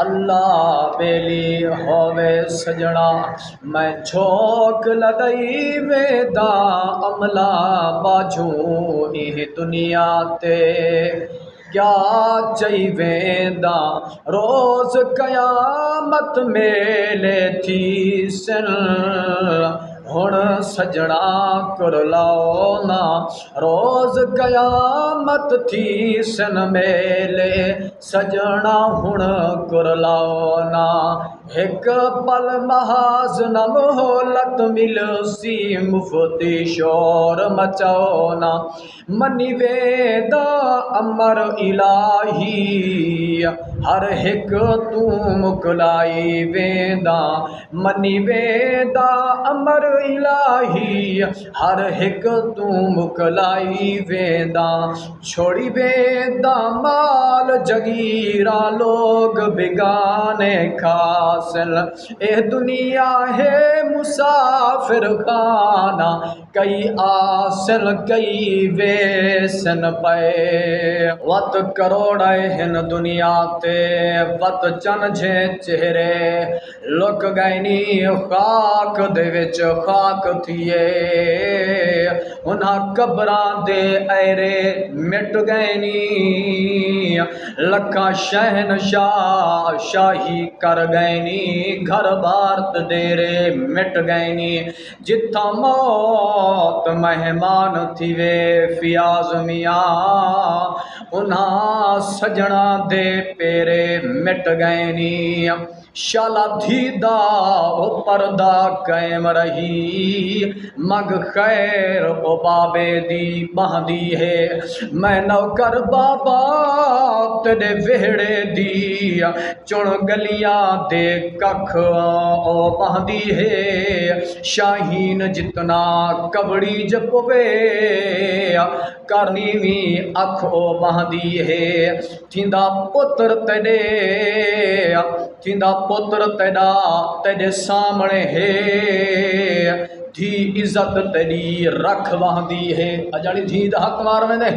अल्लाह बेली होवे सजणा मैं झोंक लदई वेदा अमला बाजू इह दुनिया ते क्या चई वेंदा रोज़ क़यामत मेले थी सन हुण सजणा कुरलाओ ना रोज़ क़यामत थी सन मेले सजणा हुण कुरलाओ ना हिक पल महाज़ न मोहलत मिलसी मुफ़्ती शोर मचाओ ना मनी वेदा अमर इलाही हर हिक तू मुकलाई वेंदा मनी वेदा अमर इलाही हर हिक तू मुकलाई वेंदा छोड़ी वेंदा माल जगीरा लोग बिगाने खासिल ए दुनिया है मुसाफिर खाना कई आसिल कई वेसन पे वत करोड़ हिन दुनिया ते वत चन जे चेहरे लुक गैनी खाक दे विच खाक थिए उन्हां कब्रां दे ऐरे मिट गैनी लखा शहनशाह शाही कर गैनी घर बार तेरे मिट गैनी जिथा मौत मेहमान थी वे फियाज मियाँ उन्हां सजणा दे पेरे मिट गैनी शाला धीदा ओ पर्दा कैम रही मग खैर ओ बाबे दी बहदी है मैं नौकर बाबा तेरे वेहड़े दी चुन गलियां दे कख ओ बहदी है शाहीन जितना कबड़ी जपवे करनी भी अख ओ बहदी है थींदा पुत्र तेरे थींदा पुत्र तेरा तेरे सामने है धी इज्जत तेरी रख वहदी है अजानी धी दा हक मार वेंदे।